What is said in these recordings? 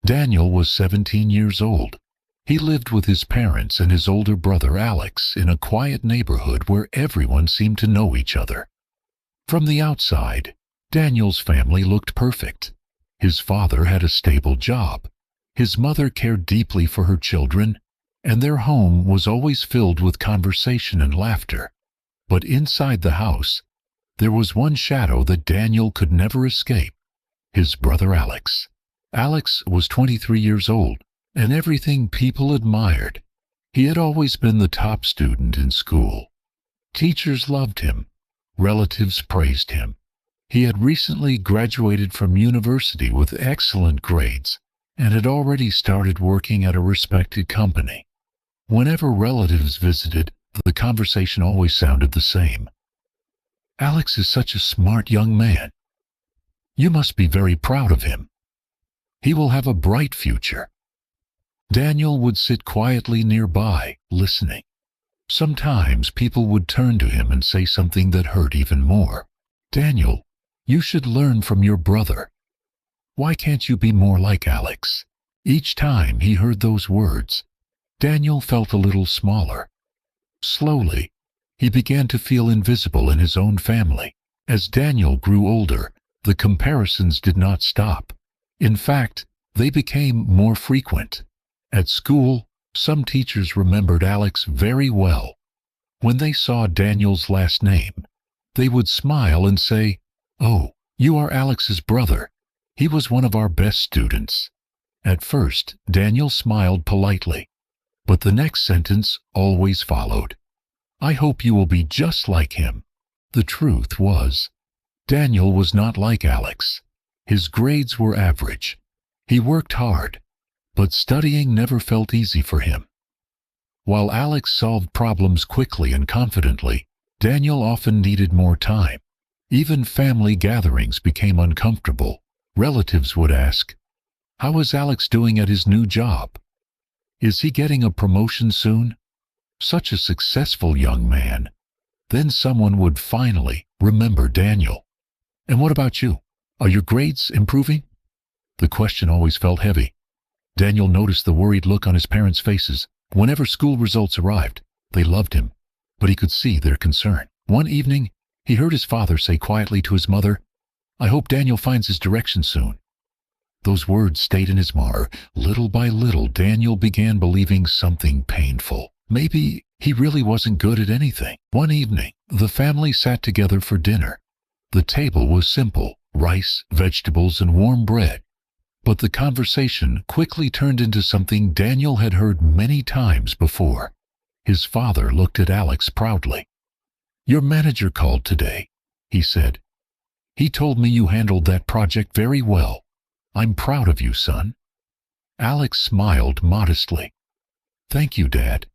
Daniel was 17 years old. He lived with his parents and his older brother Alex in a quiet neighborhood where everyone seemed to know each other. From the outside, Daniel's family looked perfect. His father had a stable job. His mother cared deeply for her children, and their home was always filled with conversation and laughter. But inside the house, there was one shadow that Daniel could never escape: his brother Alex. Alex was 23 years old, and everything people admired. He had always been the top student in school. Teachers loved him. Relatives praised him. He had recently graduated from university with excellent grades and had already started working at a respected company. Whenever relatives visited, the conversation always sounded the same. "Alex is such a smart young man. You must be very proud of him. He will have a bright future." Daniel would sit quietly nearby, listening. Sometimes people would turn to him and say something that hurt even more. "Daniel, you should learn from your brother. Why can't you be more like Alex?" Each time he heard those words, Daniel felt a little smaller. Slowly, he began to feel invisible in his own family. As Daniel grew older, the comparisons did not stop. In fact, they became more frequent. At school, some teachers remembered Alex very well. When they saw Daniel's last name, they would smile and say, "Oh, you are Alex's brother. He was one of our best students." At first, Daniel smiled politely, but the next sentence always followed: "I hope you will be just like him." The truth was, Daniel was not like Alex. His grades were average. He worked hard, but studying never felt easy for him. While Alex solved problems quickly and confidently, Daniel often needed more time. Even family gatherings became uncomfortable. Relatives would ask, "How is Alex doing at his new job? Is he getting a promotion soon? Such a successful young man." Then someone would finally remember Daniel. "And what about you? Are your grades improving?" The question always felt heavy. Daniel noticed the worried look on his parents' faces. Whenever school results arrived, they loved him, but he could see their concern. One evening, he heard his father say quietly to his mother, "I hope Daniel finds his direction soon." Those words stayed in his mind. Little by little, Daniel began believing something painful. Maybe he really wasn't good at anything. One evening, the family sat together for dinner. The table was simple: rice, vegetables, and warm bread. But the conversation quickly turned into something Daniel had heard many times before. His father looked at Alex proudly. "Your manager called today," he said. "He told me you handled that project very well. I'm proud of you, son." Alex smiled modestly. "Thank you, Dad."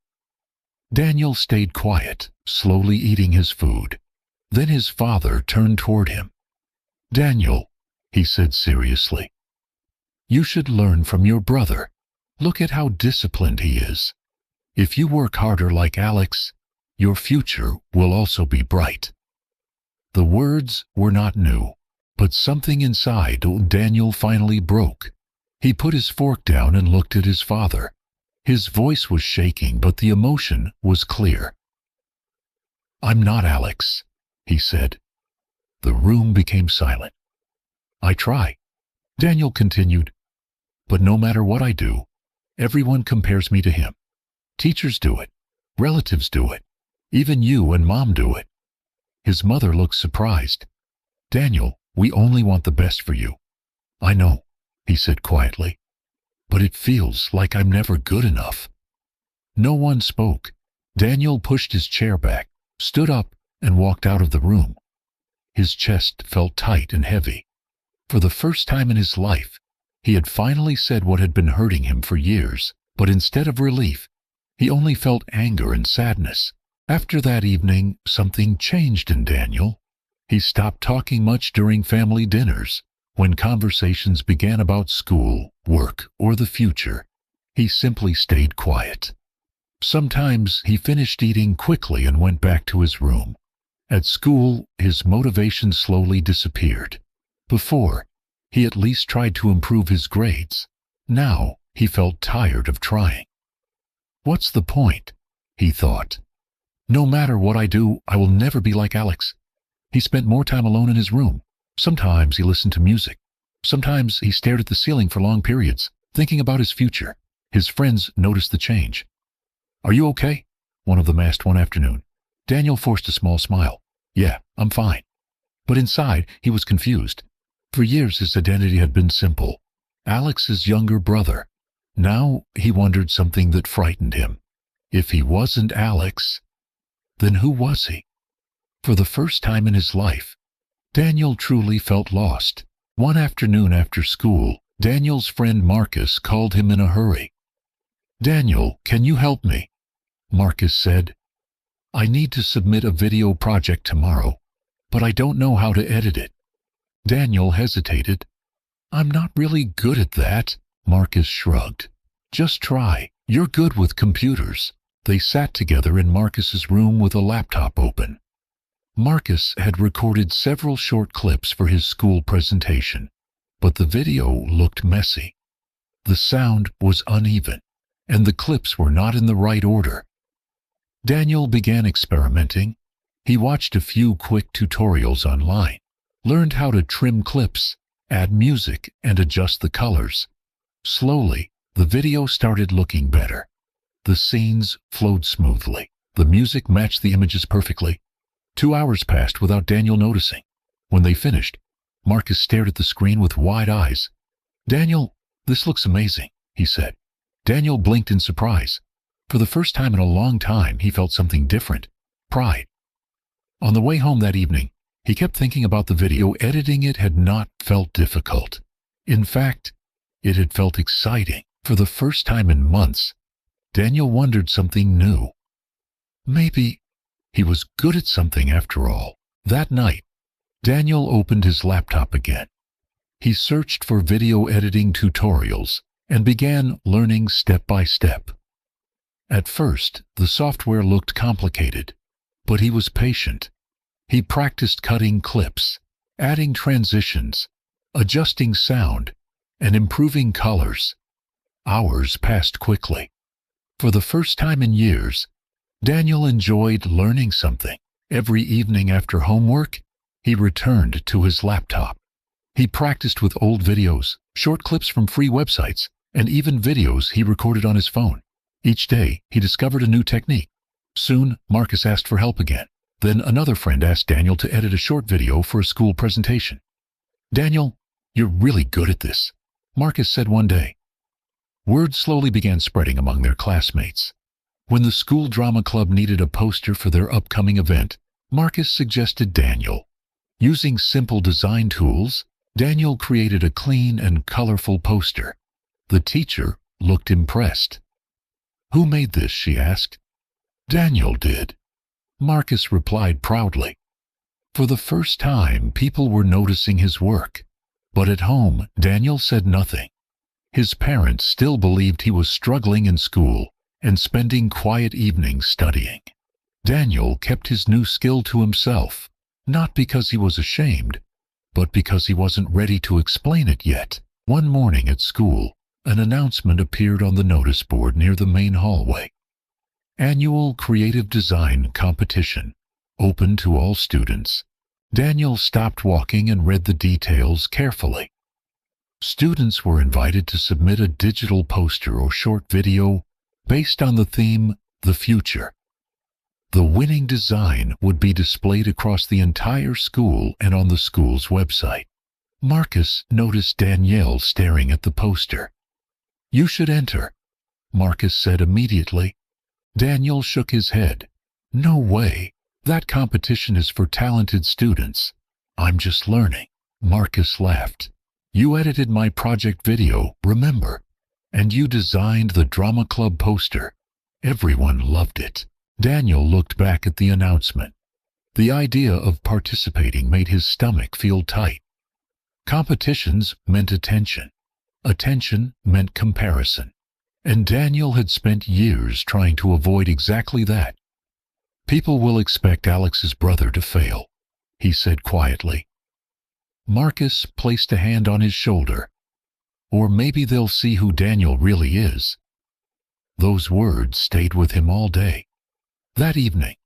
Daniel stayed quiet, slowly eating his food. Then his father turned toward him. "Daniel," he said seriously, "you should learn from your brother. Look at how disciplined he is. If you work harder like Alex, your future will also be bright." The words were not new, but something inside Daniel finally broke. He put his fork down and looked at his father. His voice was shaking, but the emotion was clear. "I'm not Alex," he said. The room became silent. "I try," Daniel continued, "but no matter what I do, everyone compares me to him. Teachers do it. Relatives do it. Even you and Mom do it." His mother looked surprised. "Daniel, we only want the best for you." "I know," he said quietly, "but it feels like I'm never good enough." No one spoke. Daniel pushed his chair back, stood up, and walked out of the room. His chest felt tight and heavy. For the first time in his life, he had finally said what had been hurting him for years, but instead of relief, he only felt anger and sadness. After that evening, something changed in Daniel. He stopped talking much during family dinners. When conversations began about school, work, or the future, he simply stayed quiet. Sometimes he finished eating quickly and went back to his room. At school, his motivation slowly disappeared. Before, he at least tried to improve his grades. Now he felt tired of trying. What's the point? He thought. No matter what I do, I will never be like Alex. He spent more time alone in his room. Sometimes he listened to music. Sometimes he stared at the ceiling for long periods, thinking about his future. His friends noticed the change. "Are you okay?" one of them asked one afternoon. Daniel forced a small smile. "Yeah, I'm fine." But inside, he was confused. For years, his identity had been simple. Alex's younger brother. Now he wondered something that frightened him. If he wasn't Alex, then who was he? For the first time in his life, Daniel truly felt lost. One afternoon after school, Daniel's friend Marcus called him in a hurry. "Daniel, can you help me?" Marcus said. "I need to submit a video project tomorrow, but I don't know how to edit it." Daniel hesitated. "I'm not really good at that." Marcus shrugged. "Just try. You're good with computers." They sat together in Marcus's room with a laptop open. Marcus had recorded several short clips for his school presentation, but the video looked messy. The sound was uneven, and the clips were not in the right order. Daniel began experimenting. He watched a few quick tutorials online, learned how to trim clips, add music, and adjust the colors. Slowly, the video started looking better. The scenes flowed smoothly. The music matched the images perfectly. 2 hours passed without Daniel noticing. When they finished, Marcus stared at the screen with wide eyes. "Daniel, this looks amazing," he said. Daniel blinked in surprise. For the first time in a long time, he felt something different. Pride. On the way home that evening, he kept thinking about the video. Editing it had not felt difficult. In fact, it had felt exciting. For the first time in months, Daniel wondered something new. Maybe he was good at something after all. That night, Daniel opened his laptop again. He searched for video editing tutorials and began learning step by step. At first, the software looked complicated, but he was patient. He practiced cutting clips, adding transitions, adjusting sound, and improving colors. Hours passed quickly. For the first time in years, Daniel enjoyed learning something. Every evening after homework, he returned to his laptop. He practiced with old videos, short clips from free websites, and even videos he recorded on his phone. Each day, he discovered a new technique. Soon, Marcus asked for help again. Then another friend asked Daniel to edit a short video for a school presentation. "Daniel, you're really good at this," Marcus said one day. Word slowly began spreading among their classmates. When the school drama club needed a poster for their upcoming event, Marcus suggested Daniel. Using simple design tools, Daniel created a clean and colorful poster. The teacher looked impressed. "Who made this?" she asked. "Daniel did," Marcus replied proudly. For the first time, people were noticing his work. But at home, Daniel said nothing. His parents still believed he was struggling in school and spending quiet evenings studying. Daniel kept his new skill to himself, not because he was ashamed, but because he wasn't ready to explain it yet. One morning at school, an announcement appeared on the notice board near the main hallway. Annual Creative Design Competition, open to all students. Daniel stopped walking and read the details carefully. Students were invited to submit a digital poster or short video based on the theme, The Future. The winning design would be displayed across the entire school and on the school's website. Marcus noticed Danielle staring at the poster. "You should enter," Marcus said immediately. Daniel shook his head. "No way. That competition is for talented students. I'm just learning." Marcus laughed. "You edited my project video, remember? And you designed the drama club poster. Everyone loved it." Daniel looked back at the announcement. The idea of participating made his stomach feel tight. Competitions meant attention. Attention meant comparison. And Daniel had spent years trying to avoid exactly that. "People will expect Alex's brother to fail," he said quietly. Marcus placed a hand on his shoulder. Or maybe they'll see who Daniel really is. Those words stayed with him all day. That evening,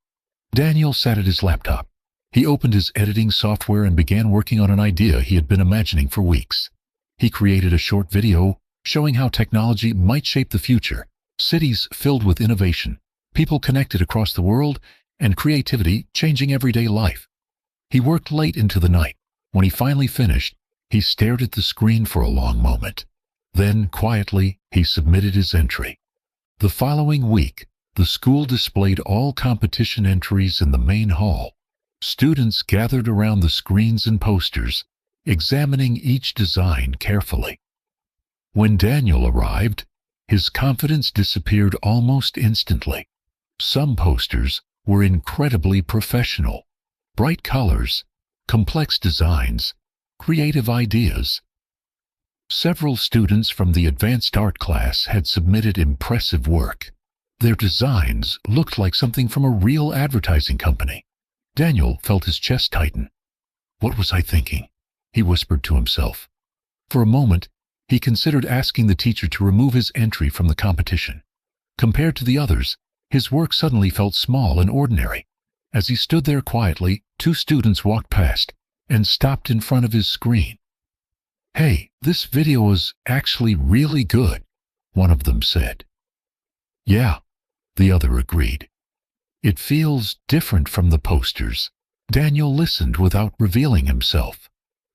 Daniel sat at his laptop. He opened his editing software and began working on an idea he had been imagining for weeks. He created a short video showing how technology might shape the future, cities filled with innovation, people connected across the world, and creativity changing everyday life. He worked late into the night. When he finally finished, he stared at the screen for a long moment. Then, quietly, he submitted his entry. The following week, the school displayed all competition entries in the main hall. Students gathered around the screens and posters, examining each design carefully. When Daniel arrived, his confidence disappeared almost instantly. Some posters were incredibly professional. Bright colors, complex designs, creative ideas. Several students from the advanced art class had submitted impressive work. Their designs looked like something from a real advertising company. Daniel felt his chest tighten. "What was I thinking?" he whispered to himself. For a moment, he considered asking the teacher to remove his entry from the competition. Compared to the others, his work suddenly felt small and ordinary. As he stood there quietly, two students walked past and stopped in front of his screen. "Hey, this video is actually really good," one of them said. "Yeah," the other agreed. "It feels different from the posters." Daniel listened without revealing himself.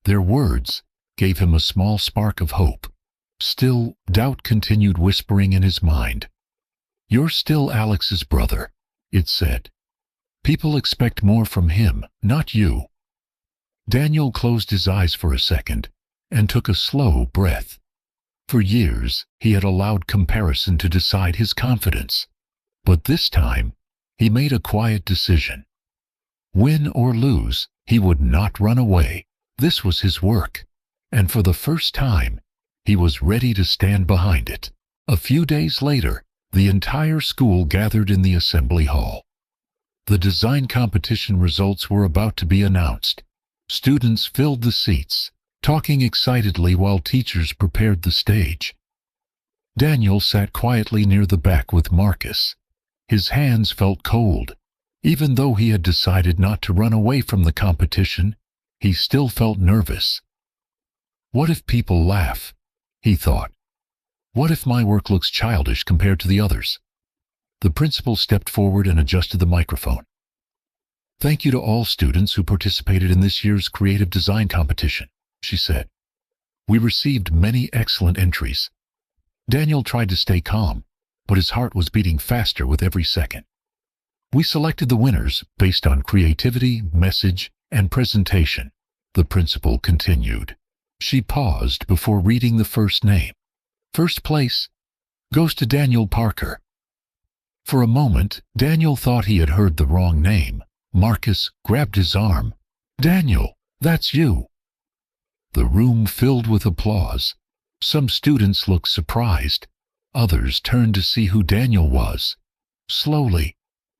Their words gave him a small spark of hope. Still, doubt continued whispering in his mind. "You're still Alex's brother," it said. "People expect more from him, not you." Daniel closed his eyes for a second and took a slow breath. For years, he had allowed comparison to decide his confidence. But this time, he made a quiet decision. Win or lose, he would not run away. This was his work, and for the first time, he was ready to stand behind it. A few days later, the entire school gathered in the assembly hall. The design competition results were about to be announced. Students filled the seats, talking excitedly while teachers prepared the stage. Daniel sat quietly near the back with Marcus. His hands felt cold. Even though he had decided not to run away from the competition, he still felt nervous. "What if people laugh?" he thought. "What if my work looks childish compared to the others?" The principal stepped forward and adjusted the microphone. "Thank you to all students who participated in this year's creative design competition," she said. "We received many excellent entries." Daniel tried to stay calm, but his heart was beating faster with every second. "We selected the winners based on creativity, message, and presentation," the principal continued. She paused before reading the first name. "First place goes to Daniel Parker." For a moment, Daniel thought he had heard the wrong name. Marcus grabbed his arm. "Daniel, that's you." The room filled with applause. Some students looked surprised. Others turned to see who Daniel was. Slowly,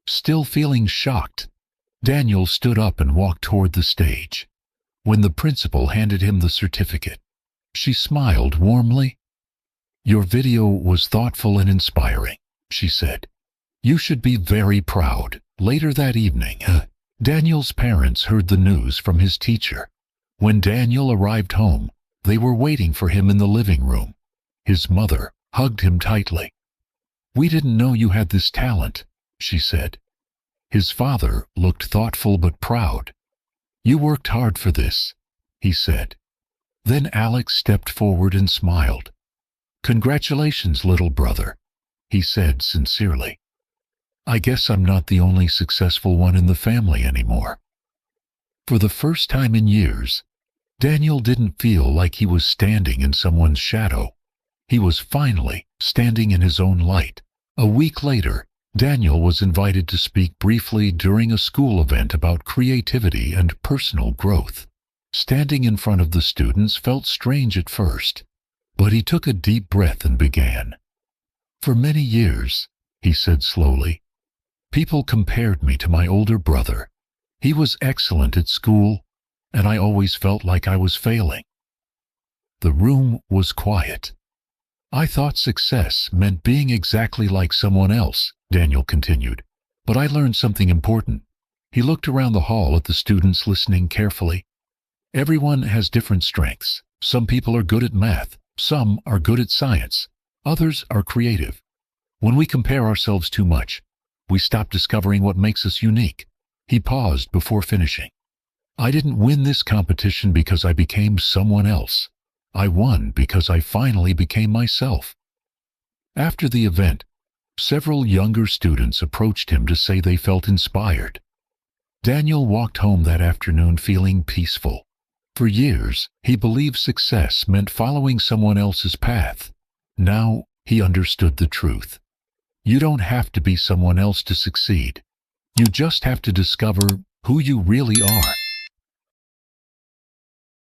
still feeling shocked, Daniel stood up and walked toward the stage. When the principal handed him the certificate, she smiled warmly. "Your video was thoughtful and inspiring," she said. "You should be very proud." Later that evening, Daniel's parents heard the news from his teacher. When Daniel arrived home, they were waiting for him in the living room. His mother hugged him tightly. "We didn't know you had this talent," she said. His father looked thoughtful but proud. "You worked hard for this," he said. Then Alex stepped forward and smiled. "Congratulations, little brother," he said sincerely. "I guess I'm not the only successful one in the family anymore." For the first time in years, Daniel didn't feel like he was standing in someone's shadow. He was finally standing in his own light. A week later, Daniel was invited to speak briefly during a school event about creativity and personal growth. Standing in front of the students felt strange at first, but he took a deep breath and began. "For many years," he said slowly, "people compared me to my older brother. He was excellent at school, and I always felt like I was failing. The room was quiet. I thought success meant being exactly like someone else, Daniel continued. But I learned something important. He looked around the hall at the students listening carefully. Everyone has different strengths. Some people are good at math. Some are good at science. Others are creative. When we compare ourselves too much, we stop discovering what makes us unique. He paused before finishing. I didn't win this competition because I became someone else. I won because I finally became myself. After the event, several younger students approached him to say they felt inspired. Daniel walked home that afternoon feeling peaceful. For years, he believed success meant following someone else's path. Now, he understood the truth. You don't have to be someone else to succeed. You just have to discover who you really are.